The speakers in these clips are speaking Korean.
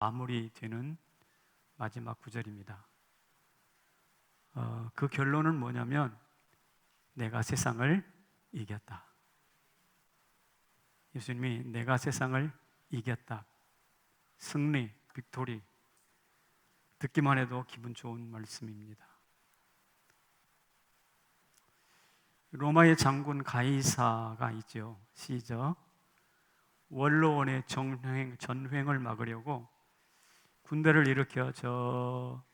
마무리되는 마지막 구절입니다. 그 결론은 뭐냐면 내가 세상을 이겼다. 예수님이 내가 세상을 이겼다. 승리, 빅토리. 듣기만 해도 기분 좋은 말씀입니다. 로마의 장군 가이사가 있죠. 시저. 원로원의 전횡을 막으려고 군대를 일으켜 저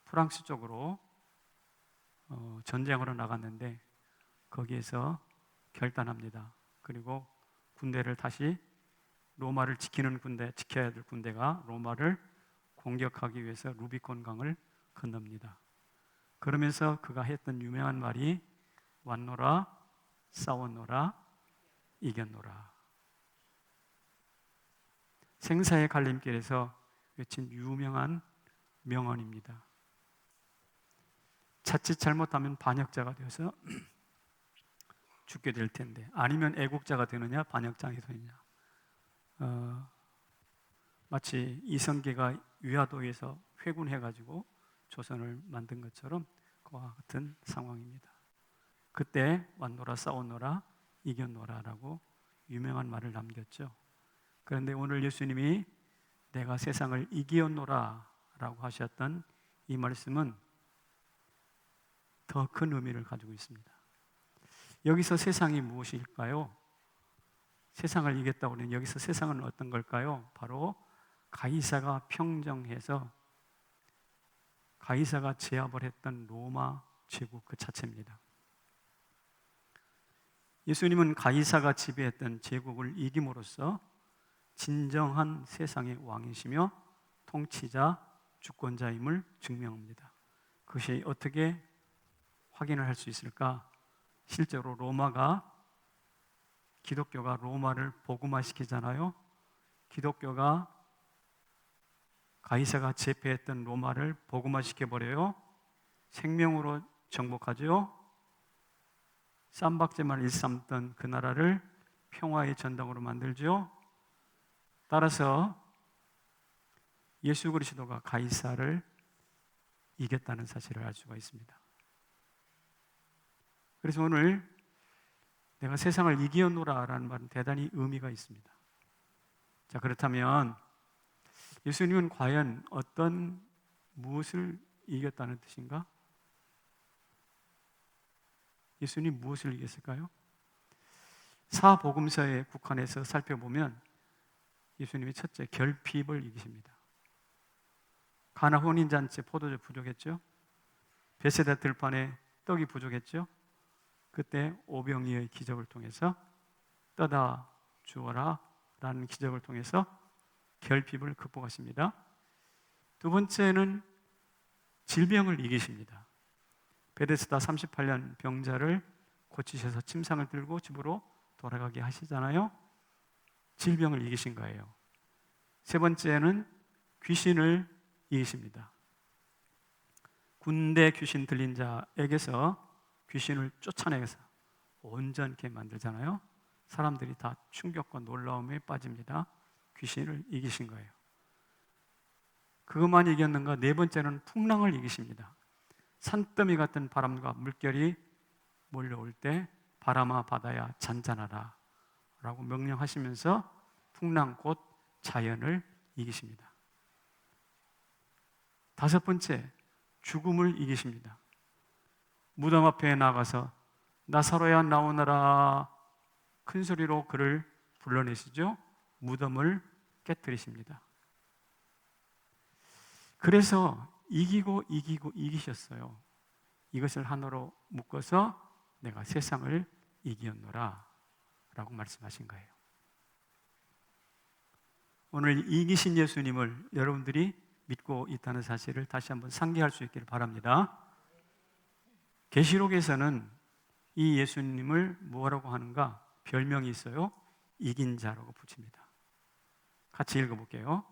프랑스 쪽으로 전쟁으로 나갔는데 거기에서 결단합니다. 그리고 군대를 다시 로마를 지켜야 될 군대가 로마를 공격하기 위해서 루비콘 강을 건넙니다. 그러면서 그가 했던 유명한 말이 왔노라, 싸웠노라, 이겼노라. 생사의 갈림길에서 외친 유명한 명언입니다. 자칫 잘못하면 반역자가 되어서 죽게 될 텐데, 아니면 애국자가 되느냐 반역자가 되느냐. 마치 이성계가 위화도에서 회군해가지고 조선을 만든 것처럼 그와 같은 상황입니다. 그때 왔노라 싸웠노라 이겼노라라고 유명한 말을 남겼죠. 그런데 오늘 예수님이 내가 세상을 이기었노라 라고 하셨던 이 말씀은 더 큰 의미를 가지고 있습니다. 여기서 세상이 무엇일까요? 세상을 이겼다고 하는 여기서 세상은 어떤 걸까요? 바로 가이사가 평정해서 가이사가 제압을 했던 로마 제국 그 자체입니다. 예수님은 가이사가 지배했던 제국을 이김으로써 진정한 세상의 왕이시며 통치자, 주권자임을 증명합니다. 그것이 어떻게 확인을 할 수 있을까? 실제로 기독교가 로마를 복음화시키잖아요. 기독교가 가이사가 제패했던 로마를 복음화시켜버려요. 생명으로 정복하죠. 쌈박제만 일삼던 그 나라를 평화의 전당으로 만들죠. 따라서 예수 그리스도가 가이사를 이겼다는 사실을 알 수가 있습니다. 그래서 오늘 내가 세상을 이기었노라 라는 말은 대단히 의미가 있습니다. 자, 그렇다면 예수님은 과연 무엇을 이겼다는 뜻인가? 예수님이 무엇을 이겼을까요? 사복음서에 국한해서 살펴보면 예수님이 첫째 결핍을 이기십니다. 가나 혼인잔치 포도주 부족했죠? 베세다 들판에 떡이 부족했죠? 그때 오병이의 기적을 통해서 떠다 주어라 라는 기적을 통해서 결핍을 극복하십니다. 두 번째는 질병을 이기십니다. 베데스다 38년 병자를 고치셔서 침상을 들고 집으로 돌아가게 하시잖아요. 질병을 이기신 거예요. 세 번째는 귀신을 이기십니다. 군대 귀신 들린 자에게서 귀신을 쫓아내서 온전케 만들잖아요. 사람들이 다 충격과 놀라움에 빠집니다. 귀신을 이기신 거예요. 그것만 이겼는가? 네 번째는 풍랑을 이기십니다. 산더미 같은 바람과 물결이 몰려올 때 바람아 바다야 잔잔하라 라고 명령하시면서 풍랑 곧 자연을 이기십니다. 다섯 번째, 죽음을 이기십니다. 무덤 앞에 나가서 나사로야 나오너라 큰 소리로 그를 불러내시죠. 무덤을 깨뜨리십니다. 그래서 이기셨어요. 이것을 하나로 묶어서 내가 세상을 이기었노라 라고 말씀하신 거예요. 오늘 이기신 예수님을 여러분들이 믿고 있다는 사실을 다시 한번 상기할 수 있기를 바랍니다. 계시록에서는 이 예수님을 뭐라고 하는가? 별명이 있어요. 이긴 자라고 붙입니다. 같이 읽어볼게요.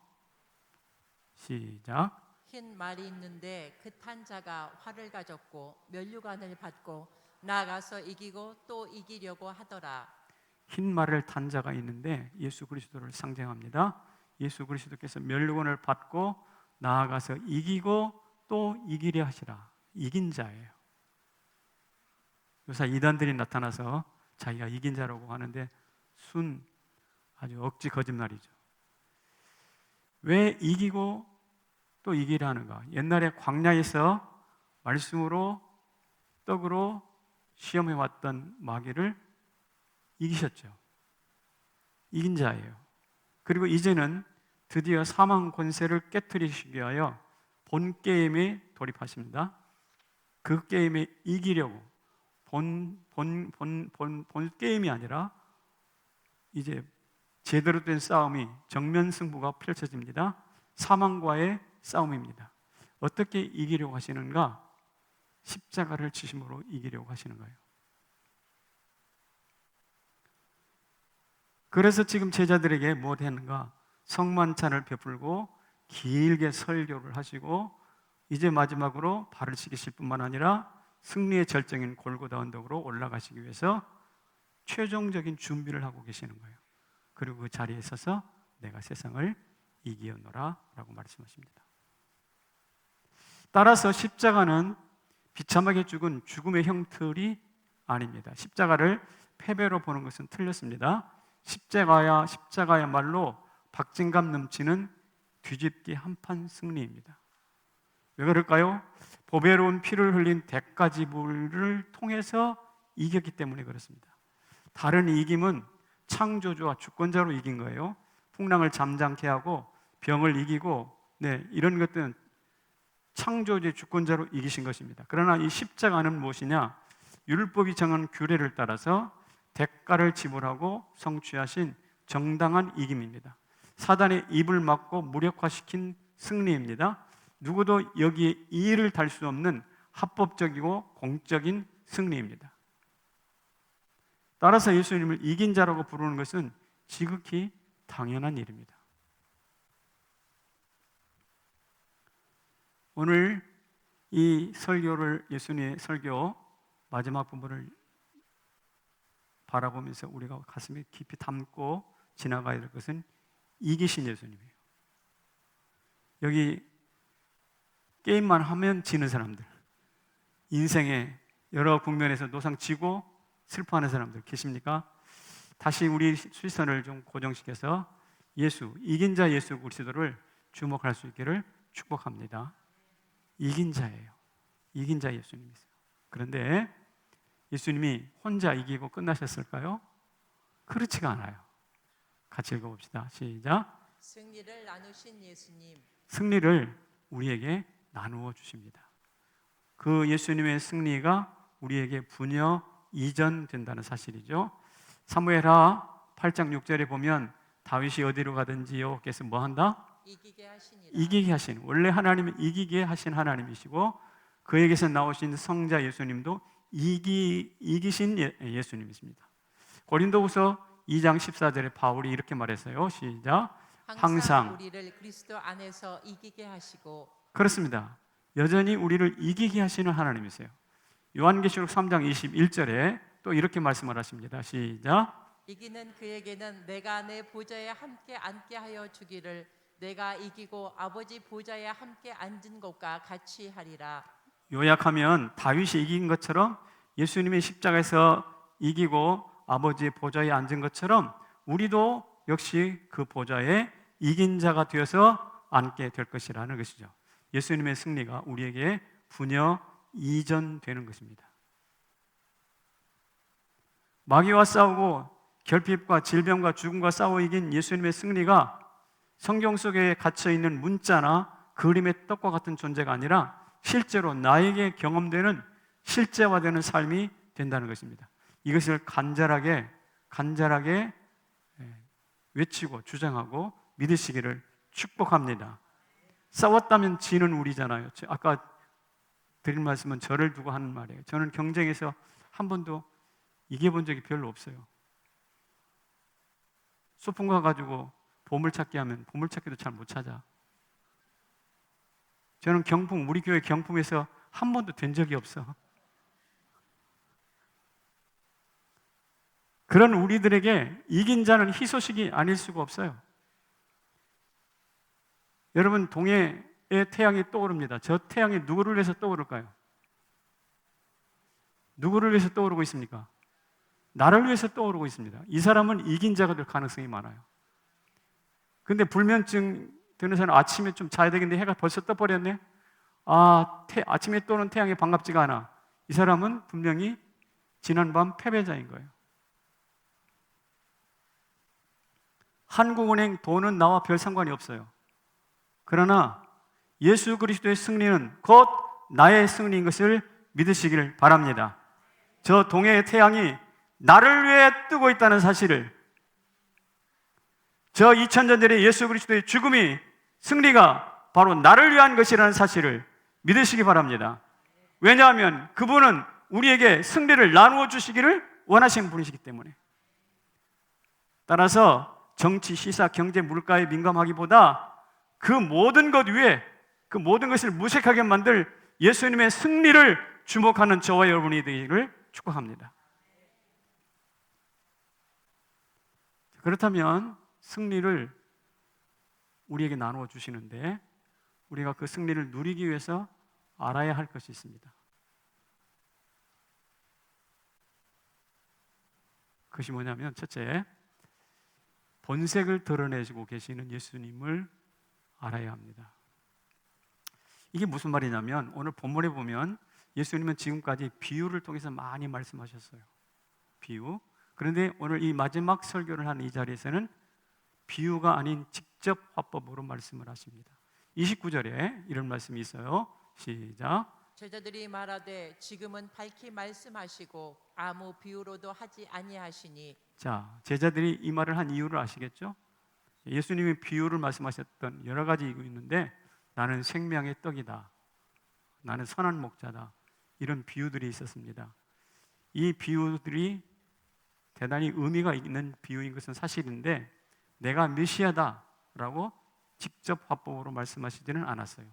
시작. 흰 말이 있는데 그 탄 자가 활을 가졌고 면류관을 받고 나아가서 이기고 또 이기려고 하더라. 흰 말을 탄 자가 있는데 예수 그리스도를 상징합니다. 예수 그리스도께서 면류관을 받고 나아가서 이기고 또 이기려 하시라. 이긴 자예요. 요새 이단들이 나타나서 자기가 이긴 자라고 하는데 아주 억지 거짓말이죠. 왜 이기고 또 이기려 하는가? 옛날에 광야에서 말씀으로 떡으로 시험해 왔던 마귀를 이기셨죠. 이긴 자예요. 그리고 이제는 드디어 사망 권세를 깨트리시기 위하여 본 게임에 돌입하십니다. 그 게임에 이기려고 본 게임이 아니라 이제 제대로 된 싸움이 정면 승부가 펼쳐집니다. 사망과의 싸움입니다. 어떻게 이기려고 하시는가? 십자가를 지심으로 이기려고 하시는 거예요. 그래서 지금 제자들에게 무엇 했는가? 성만찬을 베풀고 길게 설교를 하시고 이제 마지막으로 발을 씻기실 뿐만 아니라 승리의 절정인 골고다 언덕으로 올라가시기 위해서 최종적인 준비를 하고 계시는 거예요. 그리고 그 자리에 서서 내가 세상을 이기었노라 라고 말씀하십니다. 따라서 십자가는 비참하게 죽은 죽음의 형틀이 아닙니다. 십자가를 패배로 보는 것은 틀렸습니다. 십자가야말로 박진감 넘치는 뒤집기 한판 승리입니다. 왜 그럴까요? 보배로운 피를 흘린 대가지불을 통해서 이겼기 때문에 그렇습니다. 다른 이김은 창조주와 주권자로 이긴 거예요. 풍랑을 잠잠케 하고 병을 이기고 이런 것들은 창조주의 주권자로 이기신 것입니다. 그러나 이 십자가는 무엇이냐? 율법이 정한 규례를 따라서 대가를 지불하고 성취하신 정당한 이김입니다. 사단의 입을 막고 무력화시킨 승리입니다. 누구도 여기에 이의를 달 수 없는 합법적이고 공적인 승리입니다. 따라서 예수님을 이긴 자라고 부르는 것은 지극히 당연한 일입니다. 오늘 이 설교를, 예수님의 설교 마지막 부분을 바라보면서 우리가 가슴에 깊이 담고 지나가야 될 것은 이기신 예수님이에요. 여기 게임만 하면 지는 사람들, 인생의 여러 국면에서 노상지고 슬퍼하는 사람들 계십니까? 다시 우리 시선을 좀 고정시켜서 이긴 자 예수 그리스도를 주목할 수 있기를 축복합니다. 이긴 자예요. 이긴 자 예수님이세요. 그런데 예수님이 혼자 이기고 끝나셨을까요? 그렇지가 않아요. 같이 읽어봅시다. 시작. 승리를 나누신 예수님. 승리를 우리에게 나누어 주십니다. 그 예수님의 승리가 우리에게 부녀 이전된다는 사실이죠. 사무엘하 8장 6절에 보면 다윗이 어디로 가든지 여호와께서 뭐 한다? 이기게 하시니라. 이기게 하신, 원래 하나님은 이기게 하신 하나님이시고 그에게서 나오신 성자 예수님도 이기신 예수님이십니다. 고린도후서 2장 14절에 바울이 이렇게 말했어요. 시작. 항상 우리를 그리스도 안에서 이기게 하시고. 그렇습니다. 여전히 우리를 이기게 하시는 하나님이세요. 요한계시록 3장 21절에 또 이렇게 말씀을 하십니다. 시작. 이기는 그에게는 내가 내 보좌에 함께 앉게 하여 주기를 내가 이기고 아버지 보좌에 함께 앉은 것과 같이 하리라. 요약하면 다윗이 이긴 것처럼 예수님이 십자가에서 이기고 아버지의 보좌에 앉은 것처럼 우리도 역시 그 보좌에 이긴 자가 되어서 앉게 될 것이라는 것이죠. 예수님의 승리가 우리에게 부녀 이전되는 것입니다. 마귀와 싸우고 결핍과 질병과 죽음과 싸워 이긴 예수님의 승리가 성경 속에 갇혀있는 문자나 그림의 떡과 같은 존재가 아니라 실제로 나에게 경험되는 실제화되는 삶이 된다는 것입니다. 이것을 간절하게 외치고 주장하고 믿으시기를 축복합니다. 싸웠다면 지는 우리잖아요. 아까 드린 말씀은 저를 두고 하는 말이에요. 저는 경쟁에서 한 번도 이겨본 적이 별로 없어요. 소풍 가가지고 보물찾기 하면 보물찾기도 잘 못 찾아. 저는 우리 교회 경품에서 한 번도 된 적이 없어. 그런 우리들에게 이긴 자는 희소식이 아닐 수가 없어요. 여러분, 동해에 태양이 떠오릅니다. 저 태양이 누구를 위해서 떠오를까요? 누구를 위해서 떠오르고 있습니까? 나를 위해서 떠오르고 있습니다. 이 사람은 이긴 자가 될 가능성이 많아요. 근데 불면증 드는 사람 아침에 좀 자야 되겠는데 해가 벌써 떠버렸네? 아침에 떠오는 태양이 반갑지가 않아. 이 사람은 분명히 지난밤 패배자인 거예요. 한국은행 돈은 나와 별 상관이 없어요. 그러나 예수 그리스도의 승리는 곧 나의 승리인 것을 믿으시기를 바랍니다. 저 동해의 태양이 나를 위해 뜨고 있다는 사실을, 저 2000년 전의 예수 그리스도의 죽음이, 승리가 바로 나를 위한 것이라는 사실을 믿으시기 바랍니다. 왜냐하면 그분은 우리에게 승리를 나누어 주시기를 원하시는 분이시기 때문에. 따라서 정치, 시사, 경제, 물가에 민감하기보다 그 모든 것 위에, 그 모든 것을 무색하게 만들 예수님의 승리를 주목하는 저와 여러분이 되기를 축복합니다. 그렇다면 승리를 우리에게 나누어 주시는데 우리가 그 승리를 누리기 위해서 알아야 할 것이 있습니다. 그것이 뭐냐면, 첫째, 본색을 드러내시고 계시는 예수님을 알아야 합니다. 이게 무슨 말이냐면, 오늘 본문에 보면 예수님은 지금까지 비유를 통해서 많이 말씀하셨어요. 비유. 그런데 오늘 이 마지막 설교를 하는 이 자리에서는 비유가 아닌 직접 화법으로 말씀을 하십니다. 29절에 이런 말씀이 있어요. 시작. 제자들이 말하되 지금은 밝히 말씀하시고 아무 비유로도 하지 아니하시니. 자, 제자들이 이 말을 한 이유를 아시겠죠? 예수님이 비유를 말씀하셨던 여러 가지 이유가 있는데, 나는 생명의 떡이다, 나는 선한 목자다, 이런 비유들이 있었습니다. 이 비유들이 대단히 의미가 있는 비유인 것은 사실인데, 내가 메시아다라고 직접 화법으로 말씀하시지는 않았어요.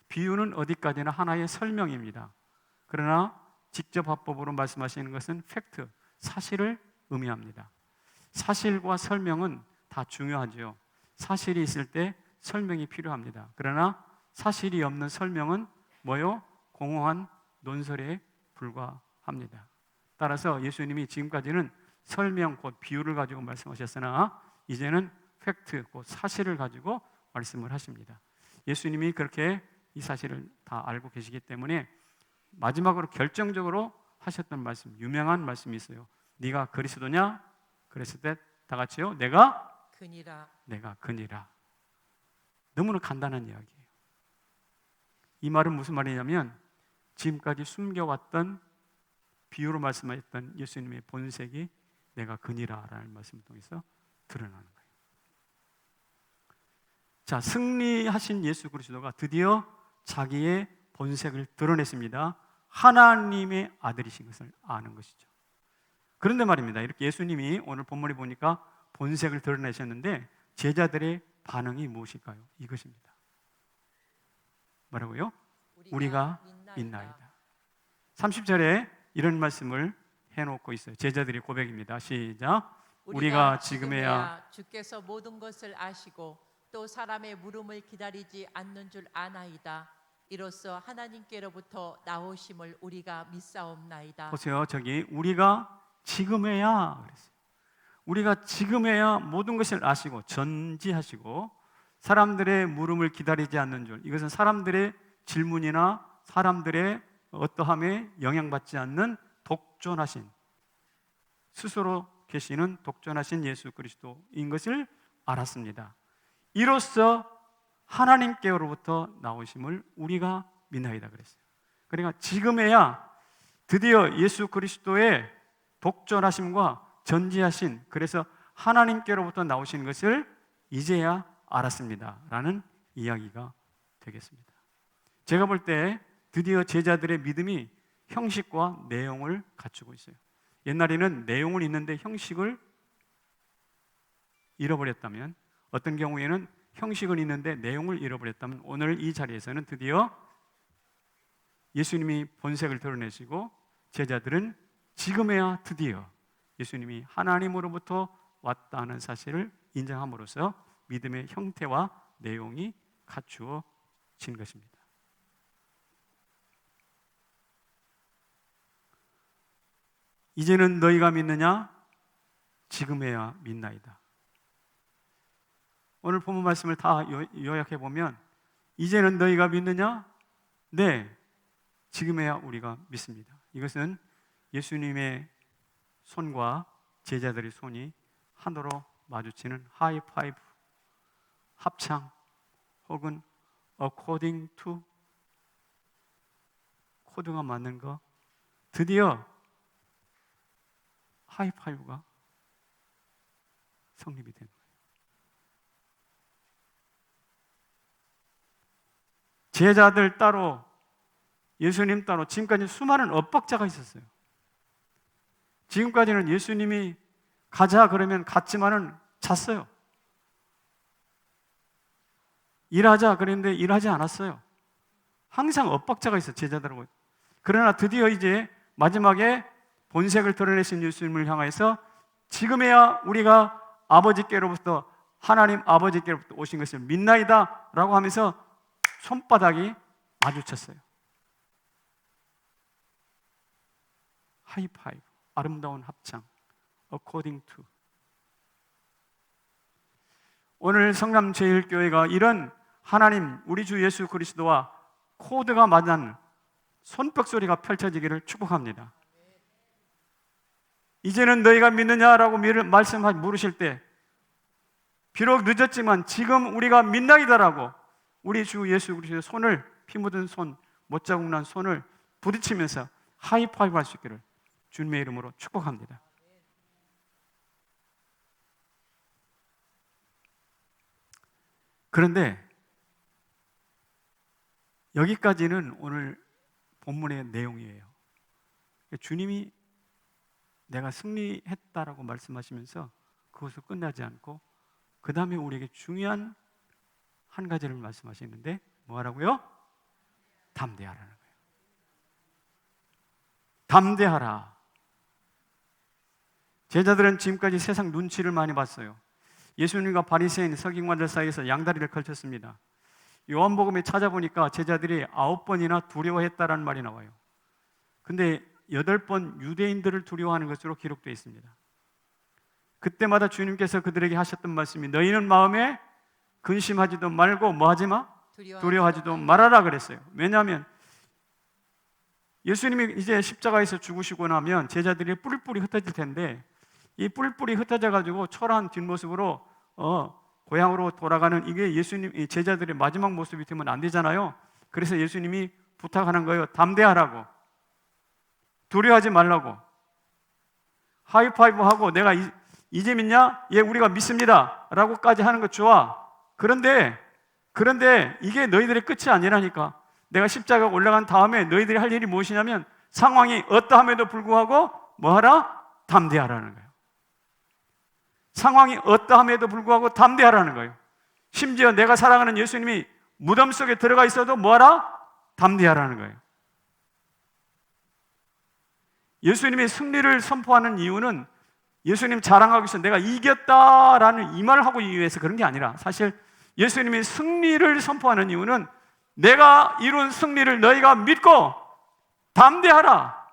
비유는 어디까지나 하나의 설명입니다. 그러나 직접 화법으로 말씀하시는 것은 팩트, 사실을 의미합니다. 사실과 설명은 다 중요하죠. 사실이 있을 때 설명이 필요합니다. 그러나 사실이 없는 설명은 뭐요? 공허한 논설에 불과합니다. 따라서 예수님이 지금까지는 설명, 곧 비유를 가지고 말씀하셨으나 이제는 팩트, 곧 사실을 가지고 말씀을 하십니다. 예수님이 그렇게 이 사실을 다 알고 계시기 때문에 마지막으로 결정적으로 하셨던 말씀, 유명한 말씀이 있어요. 네가 그리스도냐? 그랬을 때 다 같이요. 내가 그니라. 내가 그니라. 너무나 간단한 이야기예요. 이 말은 무슨 말이냐면, 지금까지 숨겨왔던 비유로 말씀하셨던 예수님의 본색이 내가 그니라라는 말씀을 통해서 드러나는 거예요. 자, 승리하신 예수 그리스도가 드디어 자기의 본색을 드러냈습니다. 하나님의 아들이신 것을 아는 것이죠. 그런데 말입니다, 이렇게 예수님이 오늘 본문에 보니까 본색을 드러내셨는데 제자들의 반응이 무엇일까요? 이것입니다. 뭐라고요? 우리가 믿나이다. 30절에 이런 말씀을 해놓고 있어요. 제자들의 고백입니다. 시작. 우리가 지금에야 주께서 모든 것을 아시고 또 사람의 물음을 기다리지 않는 줄 아나이다. 이로써 하나님께로부터 나오심을 우리가 믿사옵나이다. 보세요. 저기 우리가 지금에야 그랬어요. 우리가 지금에야 모든 것을 아시고 전지하시고 사람들의 물음을 기다리지 않는 줄, 이것은 사람들의 질문이나 사람들의 어떠함에 영향받지 않는 독존하신, 스스로 계시는 독존하신 예수 그리스도인 것을 알았습니다. 이로써 하나님께로부터 나오심을 우리가 믿나이다 그랬어요. 그러니까 지금에야 드디어 예수 그리스도의 독존하심과 전지하신, 그래서 하나님께로부터 나오신 것을 이제야 알았습니다 라는 이야기가 되겠습니다. 제가 볼 때 드디어 제자들의 믿음이 형식과 내용을 갖추고 있어요. 옛날에는 내용은 있는데 형식을 잃어버렸다면, 어떤 경우에는 형식은 있는데 내용을 잃어버렸다면, 오늘 이 자리에서는 드디어 예수님이 본색을 드러내시고 제자들은 지금에야 드디어 예수님이 하나님으로부터 왔다는 사실을 인정함으로써 믿음의 형태와 내용이 갖추어진 것입니다. 이제는 너희가 믿느냐? 지금에야 믿나이다. 오늘 본문 말씀을 다 요약해 보면 이제는 너희가 믿느냐? 네, 지금에야 우리가 믿습니다. 이것은 예수님의 손과 제자들의 손이 하늘로 마주치는 하이파이브, 합창 혹은 according to 코드가 맞는 거, 드디어 하이파이브가 성립이 된 거예요. 제자들 따로, 예수님 따로 지금까지 수많은 엇박자가 있었어요. 지금까지는 예수님이 가자 그러면 갔지만은 잤어요. 일하자 그랬는데 일하지 않았어요. 항상 엇박자가 있어요, 제자들하고. 그러나 드디어 이제 마지막에 본색을 드러내신 예수님을 향해서 지금에야 우리가 아버지께로부터, 하나님 아버지께로부터 오신 것을 믿나이다 라고 하면서 손바닥이 마주쳤어요. 하이파이브, 아름다운 합창, according to. 오늘 성남제일교회가 이런 하나님, 우리 주 예수 그리스도와 코드가 맞는 손뼉 소리가 펼쳐지기를 축복합니다. 이제는 너희가 믿느냐라고 물으실 때 비록 늦었지만 지금 우리가 믿나이다라고 우리 주 예수 그리스도의 손을, 피 묻은 손, 못자국 난 손을 부딪히면서 하이파이브 할 수 있기를 주님의 이름으로 축복합니다. 그런데 여기까지는 오늘 본문의 내용이에요. 주님이 내가 승리했다라고 말씀하시면서 그것을 끝나지 않고 그 다음에 우리에게 중요한 한 가지를 말씀하시는데 뭐하라고요? 담대하라는 거예요. 담대하라. 제자들은 지금까지 세상 눈치를 많이 봤어요. 예수님과 바리새인 서기관들 사이에서 양다리를 걸쳤습니다. 요한복음에 찾아보니까 제자들이 9번이나 두려워했다라는 말이 나와요. 근데 8번 유대인들을 두려워하는 것으로 기록되어 있습니다. 그때마다 주님께서 그들에게 하셨던 말씀이 너희는 마음에 근심하지도 말고 뭐하지 마? 두려워하지도 말아라 그랬어요. 왜냐하면 예수님이 이제 십자가에서 죽으시고 나면 제자들이 뿔뿔이 흩어질 텐데 이 뿔뿔이 흩어져 가지고 초라한 뒷모습으로 고향으로 돌아가는 이게 예수님 제자들의 마지막 모습이 되면 안 되잖아요. 그래서 예수님이 부탁하는 거예요. 담대하라고, 두려워하지 말라고, 하이파이브하고 내가 이제 믿냐? 예, 우리가 믿습니다 라고까지 하는 거 좋아. 그런데 이게 너희들의 끝이 아니라니까. 내가 십자가 올라간 다음에 너희들이 할 일이 무엇이냐면 상황이 어떠함에도 불구하고 뭐하라? 담대하라는 거예요. 상황이 어떠함에도 불구하고 담대하라는 거예요. 심지어 내가 사랑하는 예수님이 무덤 속에 들어가 있어도 뭐하라? 담대하라는 거예요. 예수님이 승리를 선포하는 이유는 예수님 자랑하기 위해서 내가 이겼다라는 이 말을 하고 위해서 그런 게 아니라 사실 예수님이 승리를 선포하는 이유는 내가 이룬 승리를 너희가 믿고 담대하라,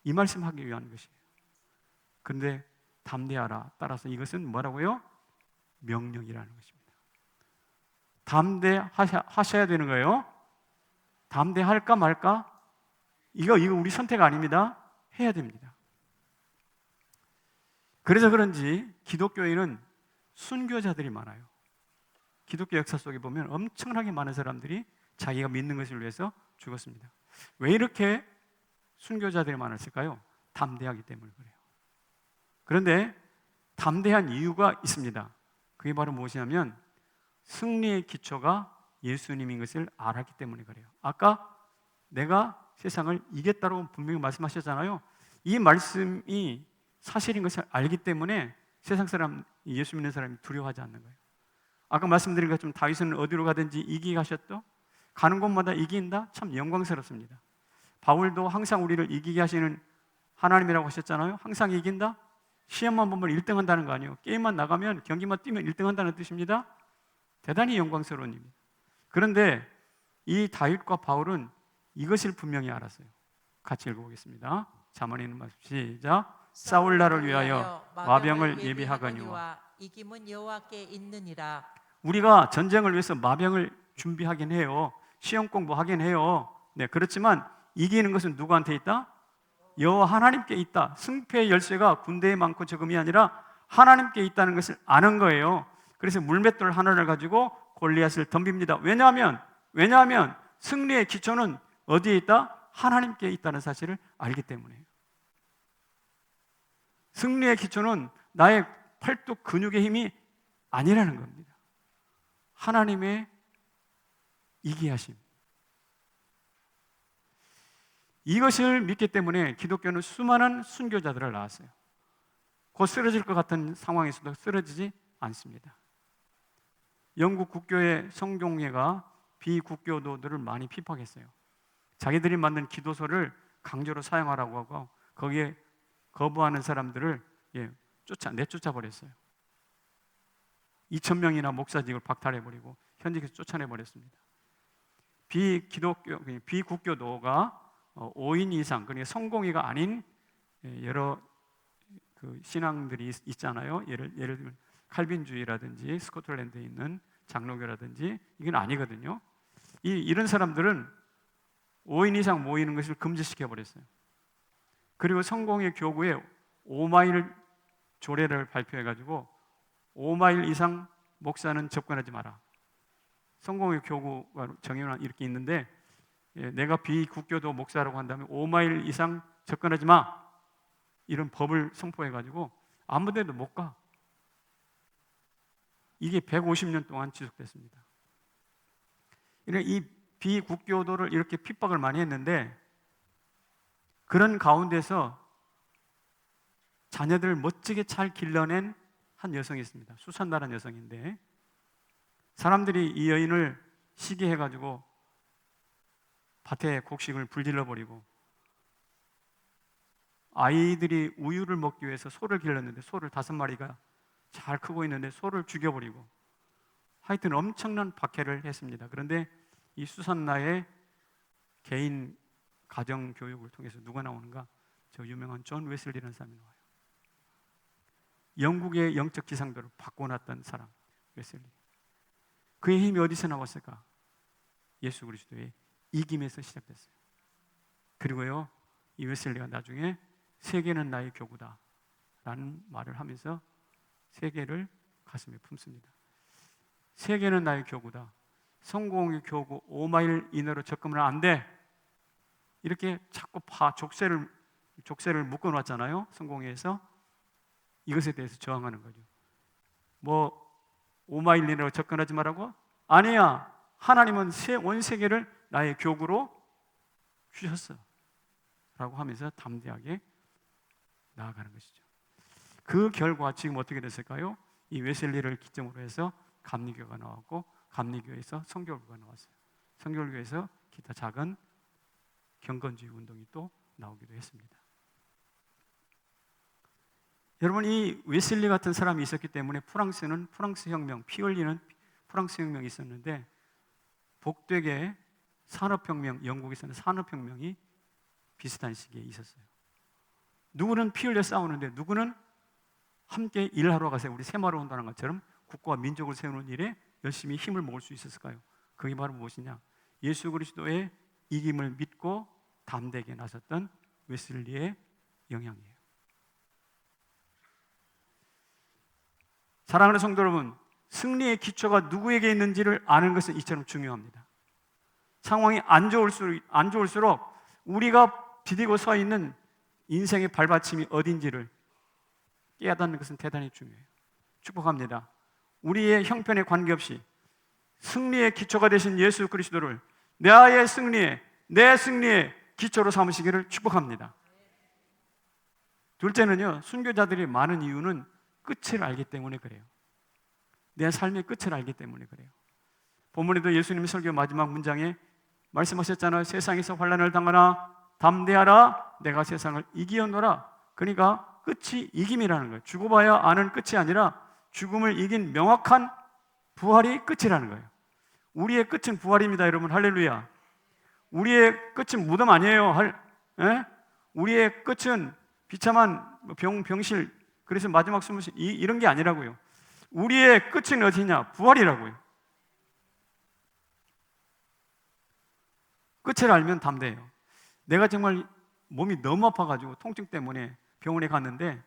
이 말씀하기 위한 것이에요. 그런데 담대하라, 따라서 이것은 뭐라고요? 명령이라는 것입니다. 담대하셔야 되는 거예요. 담대할까 말까? 이거 우리 선택 아닙니다. 해야 됩니다. 그래서 그런지 기독교에는 순교자들이 많아요. 기독교 역사 속에 보면 엄청나게 많은 사람들이 자기가 믿는 것을 위해서 죽었습니다. 왜 이렇게 순교자들이 많았을까요? 담대하기 때문에 그래요. 그런데 담대한 이유가 있습니다. 그게 바로 무엇이냐면 승리의 기초가 예수님인 것을 알았기 때문에 그래요. 아까 내가 세상을 이겼다고 분명히 말씀하셨잖아요. 이 말씀이 사실인 것을 알기 때문에 세상 사람, 예수 믿는 사람이 두려워하지 않는 거예요. 아까 말씀드린 것처럼 다윗은 어디로 가든지 이기게 하셨죠? 가는 곳마다 이긴다? 참 영광스럽습니다. 바울도 항상 우리를 이기게 하시는 하나님이라고 하셨잖아요. 항상 이긴다? 시험만 보면 1등 한다는 거 아니에요. 게임만 나가면, 경기만 뛰면 1등 한다는 뜻입니다. 대단히 영광스러운 일입니다. 그런데 이 다윗과 바울은 이것을 분명히 알았어요. 같이 읽어보겠습니다. 잠언에 있는 말씀 시작. 싸울 날을 위하여 마병을 예비하거니와 이김은 여호와께 있느니라. 우리가 전쟁을 위해서 마병을 준비하긴 해요. 시험 공부하긴 해요. 네, 그렇지만 이기는 것은 누구한테 있다? 여호와 하나님께 있다. 승패의 열쇠가 군대에 많고 적음이 아니라 하나님께 있다는 것을 아는 거예요. 그래서 물맷돌 하나를 가지고 골리앗을 덤빕니다. 왜냐하면 승리의 기초는 어디에 있다? 하나님께 있다는 사실을 알기 때문에요. 승리의 기초는 나의 팔뚝 근육의 힘이 아니라는 겁니다. 하나님의 이기하심. 이것을 믿기 때문에 기독교는 수많은 순교자들을 낳았어요. 곧 쓰러질 것 같은 상황에서도 쓰러지지 않습니다. 영국 국교의 성종회가 비국교도들을 많이 핍박했어요. 자기들이 만든 기도서를 강제로 사용하라고 하고 거기에 거부하는 사람들을 내쫓아 버렸어요. 2,000명이나 목사직을 박탈해버리고 현직에서 쫓아내버렸습니다. 비국교도가 5인 이상, 그러니까 성공회가 아닌 여러 그 신앙들이 있잖아요. 예를 들면 칼빈주의라든지 스코틀랜드에 있는 장로교라든지 이건 아니거든요. 이런 사람들은 5인 이상 모이는 것을 금지시켜 버렸어요. 그리고 성공회 교구에 5마일 조례를 발표해가지고 5마일 이상 목사는 접근하지 마라. 성공회 교구가 정해놓은 이렇게 있는데 내가 비국교도 목사라고 한다면 5마일 이상 접근하지 마. 이런 법을 선포해가지고 아무 데도 못 가. 이게 150년 동안 지속됐습니다. 이 비국교도를 이렇게 핍박을 많이 했는데 그런 가운데서 자녀들을 멋지게 잘 길러낸 한 여성이 있습니다. 수산나라는 여성인데 사람들이 이 여인을 시기해가지고 밭에 곡식을 불질러버리고 아이들이 우유를 먹기 위해서 소를 길렀는데 소를 5마리가 잘 크고 있는데 소를 죽여버리고 하여튼 엄청난 박해를 했습니다. 그런데 이 수산나의 개인 가정교육을 통해서 누가 나오는가? 저 유명한 존 웨슬리라는 사람이 나와요. 영국의 영적 지상도를 바꿔놨던 사람 웨슬리. 그의 힘이 어디서 나왔을까? 예수 그리스도의 이김에서 시작됐어요. 그리고요 이 웨슬리가 나중에 세계는 나의 교구다 라는 말을 하면서 세계를 가슴에 품습니다. 세계는 나의 교구다. 성공의 교구 5마일 이내로 접근은 안 돼. 이렇게 자꾸 족쇄를 묶어놨잖아요. 성공회에서 이것에 대해서 저항하는 거죠. 5마일 이내로 접근하지 말라고? 아니야. 하나님은 온 세계를 나의 교구로 주셨어. 라고 하면서 담대하게 나아가는 것이죠. 그 결과 지금 어떻게 됐을까요? 이 웨슬리를 기점으로 해서 감리교가 나왔고 감리교에서 성결교가 나왔어요. 성결교에서 기타 작은 경건주의 운동이 또 나오기도 했습니다. 여러분 이 웨슬리 같은 사람이 있었기 때문에 프랑스는 프랑스 혁명, 피 흘리는 프랑스 혁명이 있었는데 복되게 산업혁명, 영국에서는 산업혁명이 비슷한 시기에 있었어요. 누구는 피 흘려 싸우는데 누구는 함께 일하러 가세요. 우리 새마을 운동하는 것처럼 국가와 민족을 세우는 일에 열심히 힘을 모을 수 있었을까요? 그게 바로 무엇이냐? 예수 그리스도의 이김을 믿고 담대하게 나섰던 웨슬리의 영향이에요. 사랑하는 성도 여러분, 승리의 기초가 누구에게 있는지를 아는 것은 이처럼 중요합니다. 상황이 안 좋을수록 우리가 디디고 서 있는 인생의 발받침이 어딘지를 깨닫는 것은 대단히 중요해요. 축복합니다. 우리의 형편에 관계없이 승리의 기초가 되신 예수 그리스도를 내 승리의 기초로 삼으시기를 축복합니다. 둘째는요, 순교자들이 많은 이유는 끝을 알기 때문에 그래요. 내 삶의 끝을 알기 때문에 그래요. 본문에도 예수님의 설교 마지막 문장에 말씀하셨잖아요. 세상에서 환난을 당하나 담대하라, 내가 세상을 이기었노라. 그러니까 끝이 이김이라는 거예요. 죽어봐야 아는 끝이 아니라 죽음을 이긴 명확한 부활이 끝이라는 거예요. 우리의 끝은 부활입니다, 여러분. 할렐루야. 우리의 끝은 무덤 아니에요. 예? 우리의 끝은 비참한 병실, 그래서 마지막 숨을 이런 게 아니라고요. 우리의 끝은 어디냐? 부활이라고요. 끝을 알면 담대해요. 내가 정말 몸이 너무 아파가지고 통증 때문에 병원에 갔는데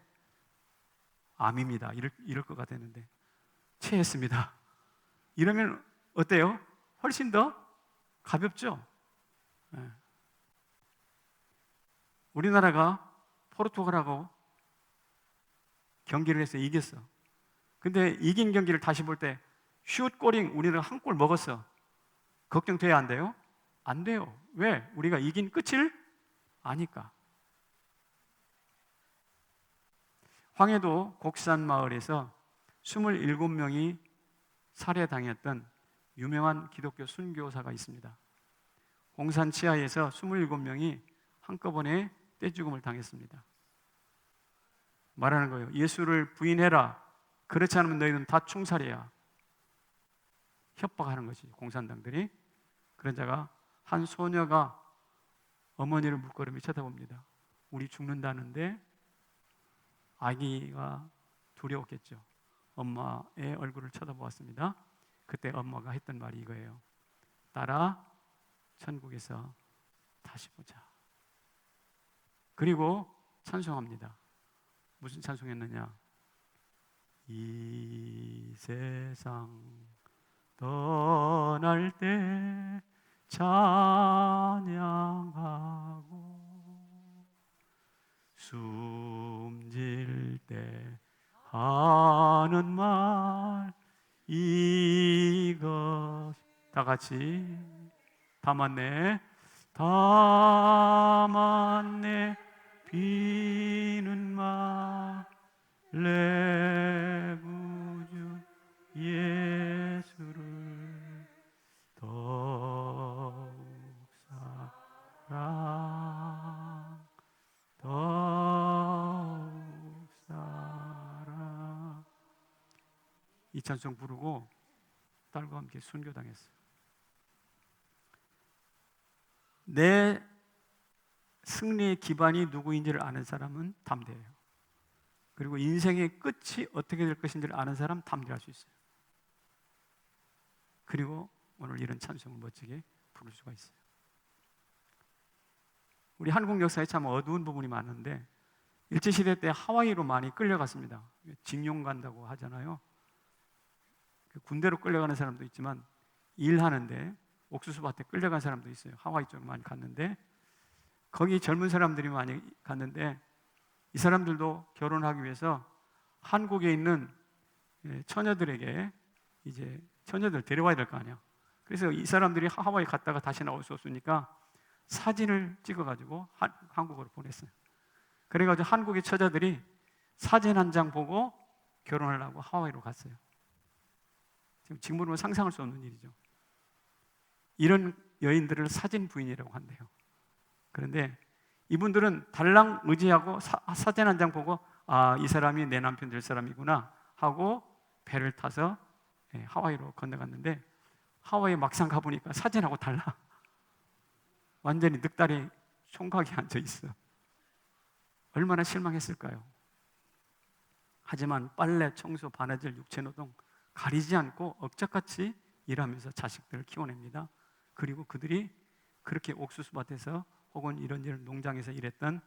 암입니다. 이럴 것 같았는데 체했습니다. 이러면 어때요? 훨씬 더 가볍죠? 네. 우리나라가 포르투갈하고 경기를 해서 이겼어. 근데 이긴 경기를 다시 볼 때 슛골잉 우리는 한 골 먹었어. 걱정돼야 안 돼요? 안 돼요. 왜? 우리가 이긴 끝을 아니까. 황해도 곡산 마을에서 27명이 살해당했던 유명한 기독교 순교사가 있습니다. 공산 치하에서 27명이 한꺼번에 떼죽음을 당했습니다. 말하는 거예요. 예수를 부인해라. 그렇지 않으면 너희는 다 총살이야. 협박하는 것이 공산당들이. 그런 자가 한 소녀가 어머니를 물끄러미 쳐다봅니다. 우리 죽는다는데 아기가 두려웠겠죠. 엄마의 얼굴을 쳐다보았습니다. 그때 엄마가 했던 말이 이거예요. 딸아, 천국에서 다시 보자. 그리고 찬송합니다. 무슨 찬송했느냐? 이 세상 떠날 때 찬양하고 숨질 때 하는 말 이것 다 같이 담았네 비는 말내 구주 예수를 더욱 사랑 이 찬송 부르고 딸과 함께 순교당했어요. 내 승리의 기반이 누구인지를 아는 사람은 담대해요. 그리고 인생의 끝이 어떻게 될 것인지를 아는 사람 담대할 수 있어요. 그리고 오늘 이런 찬송을 멋지게 부를 수가 있어요. 우리 한국 역사에 참 어두운 부분이 많은데 일제시대 때 하와이로 많이 끌려갔습니다. 징용 간다고 하잖아요. 군대로 끌려가는 사람도 있지만 일하는데 옥수수밭에 끌려간 사람도 있어요. 하와이 쪽으로 많이 갔는데 거기 젊은 사람들이 많이 갔는데 이 사람들도 결혼하기 위해서 한국에 있는 처녀들에게 이제 처녀들 데려와야 될 거 아니야. 그래서 이 사람들이 하와이 갔다가 다시 나올 수 없으니까 사진을 찍어가지고 한국으로 보냈어요. 그래가지고 한국의 처자들이 사진 한 장 보고 결혼하려고 하와이로 갔어요. 지금으로는 상상할 수 없는 일이죠. 이런 여인들을 사진 부인이라고 한대요. 그런데 이분들은 달랑 의지하고 사진 한 장 보고 이 사람이 내 남편 될 사람이구나 하고 배를 타서 하와이로 건너갔는데 하와이에 막상 가보니까 사진하고 달라. 완전히 늑다리 총각이 앉아있어. 얼마나 실망했을까요? 하지만 빨래, 청소, 바느질, 육체노동 가리지 않고 억작같이 일하면서 자식들을 키워냅니다. 그리고 그들이 그렇게 옥수수밭에서 혹은 이런 농장에서 일했던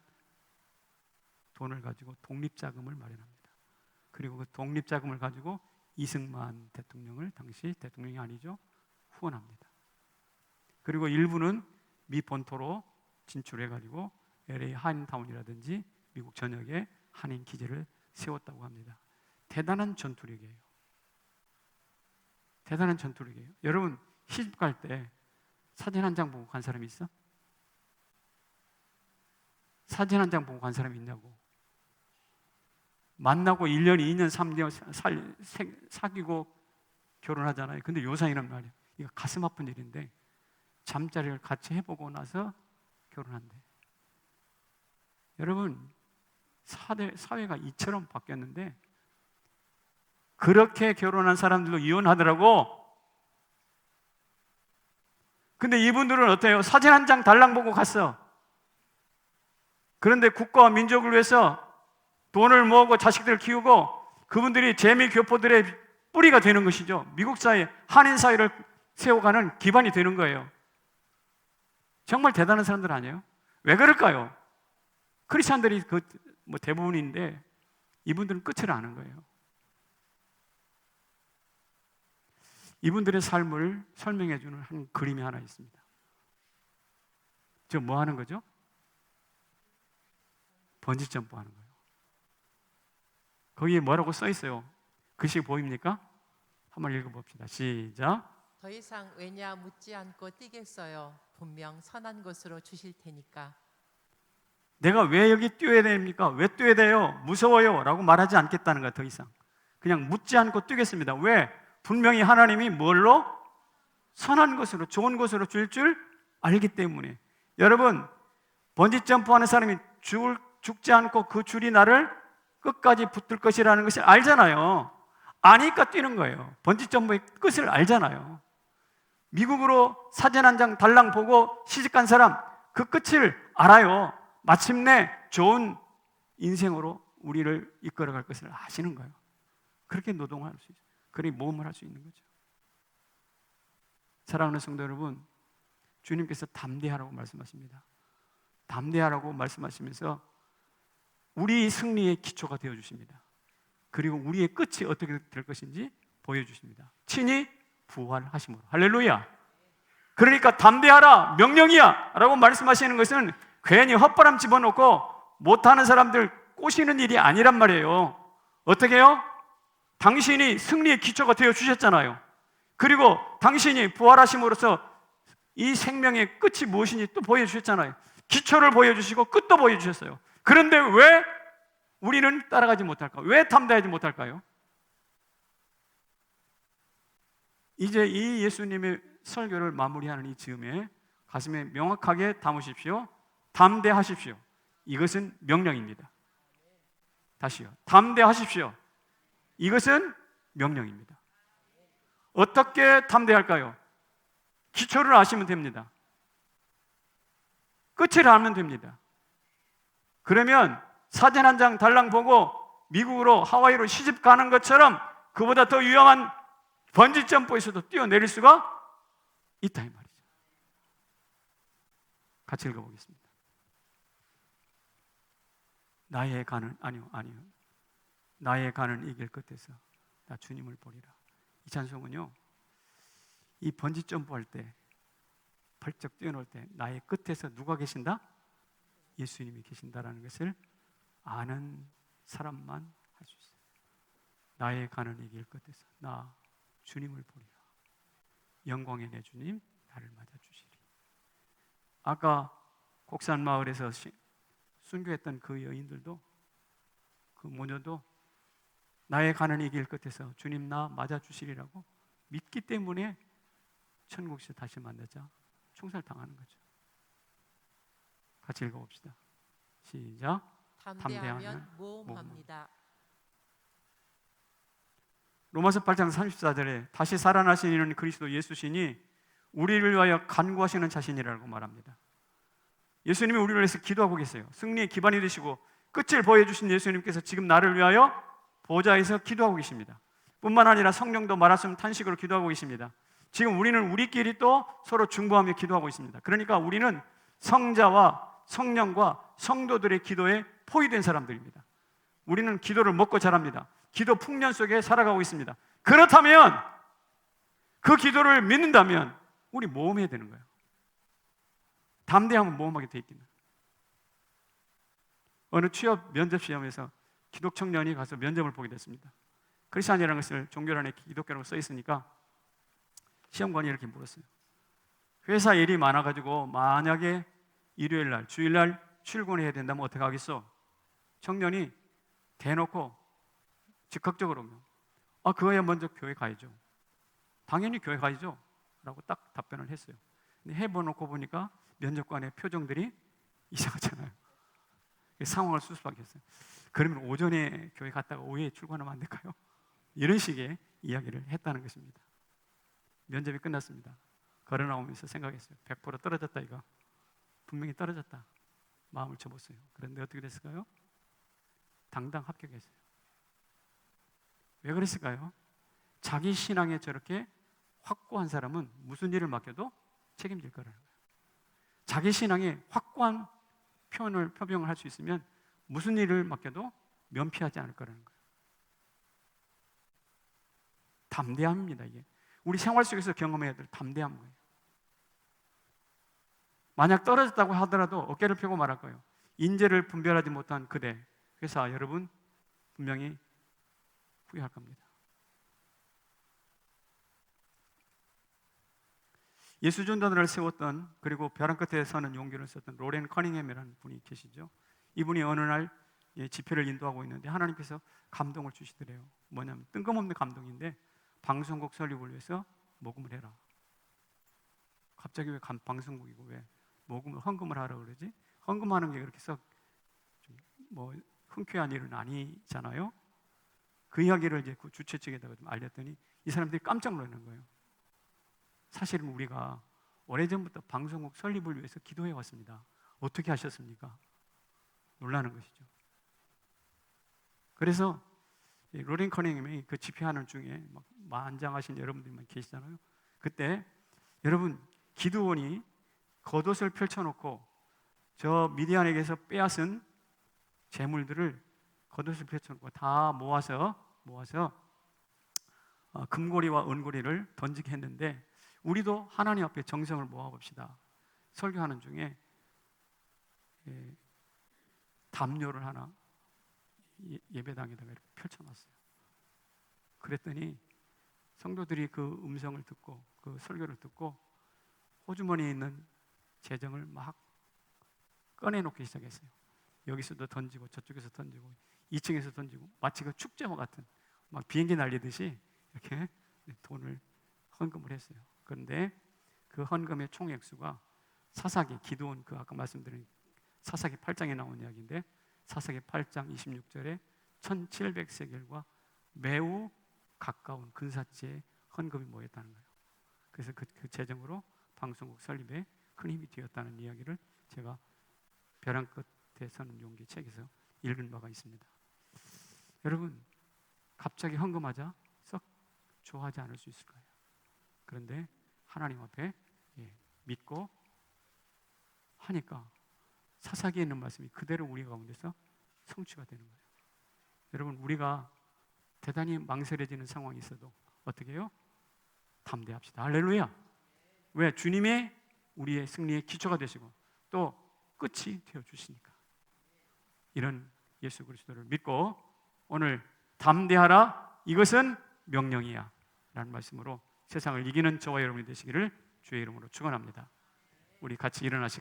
돈을 가지고 독립자금을 마련합니다. 그리고 그 독립자금을 가지고 이승만 대통령을 당시 대통령이 아니죠. 후원합니다. 그리고 일부는 미 본토로 진출해가지고 LA 한인타운이라든지 미국 전역에 한인 기지를 세웠다고 합니다. 대단한 전투력이에요. 대단한 전투력이에요. 여러분 시집 갈 때 사진 한 장 보고 간 사람이 있어? 사진 한 장 보고 간 사람이 있냐고. 만나고 1년, 2년, 3년 사귀고 결혼하잖아요. 근데 요상이란 말이에요. 이거 가슴 아픈 일인데 잠자리를 같이 해보고 나서 결혼한대. 여러분 사회가 이처럼 바뀌었는데 그렇게 결혼한 사람들도 이혼하더라고. 근데 이분들은 어때요? 사진 한 장 달랑 보고 갔어. 그런데 국가와 민족을 위해서 돈을 모으고 자식들을 키우고 그분들이 재미 교포들의 뿌리가 되는 것이죠. 미국 사회, 한인 사회를 세워가는 기반이 되는 거예요. 정말 대단한 사람들 아니에요? 왜 그럴까요? 크리스찬들이 대부분인데 이분들은 끝을 아는 거예요. 이분들의 삶을 설명해 주는 한 그림이 하나 있습니다. 저 뭐 하는 거죠? 번지점프 하는 거예요. 거기에 뭐라고 써 있어요? 글씨 보입니까? 한번 읽어봅시다. 시작. 더 이상 왜냐 묻지 않고 뛰겠어요. 분명 선한 것으로 주실 테니까. 내가 왜 여기 뛰어야 됩니까? 왜 뛰어야 돼요? 무서워요 라고 말하지 않겠다는 거야. 더 이상 그냥 묻지 않고 뛰겠습니다. 왜? 분명히 하나님이 뭘로? 선한 것으로, 좋은 것으로 줄 알기 때문에. 여러분, 번지점프하는 사람이 죽지 않고 그 줄이 나를 끝까지 붙들 것이라는 것을 알잖아요. 아니까 뛰는 거예요. 번지점프의 끝을 알잖아요. 미국으로 사진 한 장 달랑 보고 시집간 사람, 그 끝을 알아요. 마침내 좋은 인생으로 우리를 이끌어갈 것을 아시는 거예요. 그렇게 노동할 수 있어요. 그렇게 모험을 할 수 있는 거죠. 사랑하는 성도 여러분, 주님께서 담대하라고 말씀하십니다. 담대하라고 말씀하시면서 우리 승리의 기초가 되어주십니다. 그리고 우리의 끝이 어떻게 될 것인지 보여주십니다. 친히 부활하심으로. 할렐루야. 그러니까 담대하라, 명령이야 라고 말씀하시는 것은 괜히 헛바람 집어넣고 못하는 사람들 꼬시는 일이 아니란 말이에요. 어떻게 해요? 당신이 승리의 기초가 되어주셨잖아요. 그리고 당신이 부활하심으로써 이 생명의 끝이 무엇인지 또 보여주셨잖아요. 기초를 보여주시고 끝도 보여주셨어요. 그런데 왜 우리는 따라가지 못할까? 왜 담대하지 못할까요? 이제 이 예수님의 설교를 마무리하는 이 즈음에 가슴에 명확하게 담으십시오. 담대하십시오. 이것은 명령입니다. 다시요. 담대하십시오. 이것은 명령입니다. 어떻게 담대할까요? 기초를 아시면 됩니다. 끝을 알면 됩니다. 그러면 사진 한 장 달랑 보고 미국으로 하와이로 시집 가는 것처럼 그보다 더 유용한 번지점프에서도 뛰어내릴 수가 있다 이 말이죠. 같이 읽어보겠습니다. 나의 가는 나의 가는 이 길 끝에서 나 주님을 보리라. 이 찬송은요, 이 번지 점프할 때 벌쩍 뛰어놀 때 나의 끝에서 누가 계신다? 예수님이 계신다라는 것을 아는 사람만 할 수 있어요. 나의 가는 이 길 끝에서 나 주님을 보리라. 영광의 내 주님 나를 맞아주시리. 아까 곡산 마을에서 순교했던 그 여인들도, 그 모녀도 나의 가는 이 길 끝에서 주님 나 맞아주시리라고 믿기 때문에 천국에서 다시 만나자 총살당하는 거죠. 같이 읽어봅시다. 시작. 담대하면 모험합니다. 로마서 8장 34절에 다시 살아나신 이는 그리스도 예수시니 우리를 위하여 간구하시는 자신이라고 말합니다. 예수님이 우리를 위해서 기도하고 계세요. 승리의 기반이 되시고 끝을 보여주신 예수님께서 지금 나를 위하여 보좌에서 기도하고 계십니다. 뿐만 아니라 성령도 말씀 탄식으로 기도하고 계십니다. 지금 우리는 우리끼리 또 서로 중보하며 기도하고 있습니다. 그러니까 우리는 성자와 성령과 성도들의 기도에 포위된 사람들입니다. 우리는 기도를 먹고 자랍니다. 기도 풍년 속에 살아가고 있습니다. 그렇다면 그 기도를 믿는다면 우리 모험해야 되는 거예요. 담대하면 모험하게 돼 있겠나. 어느 취업 면접 시험에서 기독 청년이 가서 면접을 보게 됐습니다. 크리스찬이라는 것을 종교란에 기독교라고 써 있으니까 시험관이 이렇게 물었어요. 회사 일이 많아가지고 만약에 일요일날, 주일날 출근해야 된다면 어떻게 하겠어? 청년이 대놓고 즉각적으로 그거야 먼저 교회 가야죠. 당연히 교회 가야죠 라고 딱 답변을 했어요. 근데 해보놓고 보니까 면접관의 표정들이 이상하잖아요. 상황을 수습하게 했어요. 그러면 오전에 교회 갔다가 오후에 출근하면 안 될까요? 이런 식의 이야기를 했다는 것입니다. 면접이 끝났습니다. 걸어 나오면서 생각했어요. 100% 떨어졌다 이거. 분명히 떨어졌다. 마음을 접었어요. 그런데 어떻게 됐을까요? 당당 합격했어요. 왜 그랬을까요? 자기 신앙에 저렇게 확고한 사람은 무슨 일을 맡겨도 책임질 거라는 거예요. 자기 신앙에 확고한 표명을 할 수 있으면 무슨 일을 맡겨도 면피하지 않을 거라는 거예요. 담대함입니다. 이게 우리 생활 속에서 경험해야 될 담대한 거예요. 만약 떨어졌다고 하더라도 어깨를 펴고 말할 거예요. 인재를 분별하지 못한 그대 회사 여러분 분명히 후회할 겁니다. 예수전도단을 세웠던, 그리고 벼랑 끝에 서는 용기를 썼던 로렌 커닝햄이라는 분이 계시죠. 이분이 어느 날 집회를 인도하고 있는데 하나님께서 감동을 주시더래요. 뭐냐면 뜬금없는 감동인데, 방송국 설립을 위해서 모금을 해라. 갑자기 왜 방송국이고 왜 모금을 헌금을 하라고 그러지? 헌금하는 게 그렇게 썩 뭐 흔쾌한 일은 아니잖아요. 그 이야기를 이제 그 주최 측에다가 좀 알렸더니 이 사람들이 깜짝 놀라는 거예요. 사실은 우리가 오래전부터 방송국 설립을 위해서 기도해 왔습니다. 어떻게 하셨습니까? 놀라는 것이죠. 그래서 로렌 커닝햄이 그 집회하는 중에 막 만장하신 여러분들만 계시잖아요. 그때 여러분 기드온이 겉옷을 펼쳐놓고 저 미디안에게서 빼앗은 재물들을 겉옷을 펼쳐놓고 다 모아서 금고리와 은고리를 던지게 했는데, 우리도 하나님 앞에 정성을 모아봅시다. 설교하는 중에 담요를 하나 예배당에다가 이렇게 펼쳐놨어요. 그랬더니 성도들이 그 음성을 듣고 그 설교를 듣고 호주머니에 있는 재정을 막 꺼내놓기 시작했어요. 여기서도 던지고 저쪽에서 던지고 2층에서 던지고, 마치 그 축제와 같은 막 비행기 날리듯이 이렇게 돈을 헌금을 했어요. 그런데 그 헌금의 총 액수가 사사기, 기드온, 그 아까 말씀드린 사사기 8장에 나온 이야기인데, 사사기 8장 26절에 1700세겔과 매우 가까운 근사치의 헌금이 모였다는 거예요. 그래서 그 재정으로 방송국 설립에 큰 힘이 되었다는 이야기를 제가 벼랑 끝에 서는 용기 책에서 읽은 바가 있습니다. 여러분, 갑자기 헌금하자 썩 좋아하지 않을 수 있을 거예요. 그런데 하나님 앞에 믿고 하니까 사사기에 있는 말씀이 그대로 우리 가운데서 성취가 되는 거예요. 여러분, 우리가 대단히 망설여지는 상황이 있어도 어떻게 해요? 담대합시다. 할렐루야. 왜? 주님의 우리의 승리의 기초가 되시고 또 끝이 되어주시니까. 이런 예수 그리스도를 믿고 오늘 담대하라, 이것은 명령이야 라는 말씀으로 세상을 이기는 저와 여러분이 되시기를 주의 이름으로 축원합니다. 우리 같이 일어나실까요?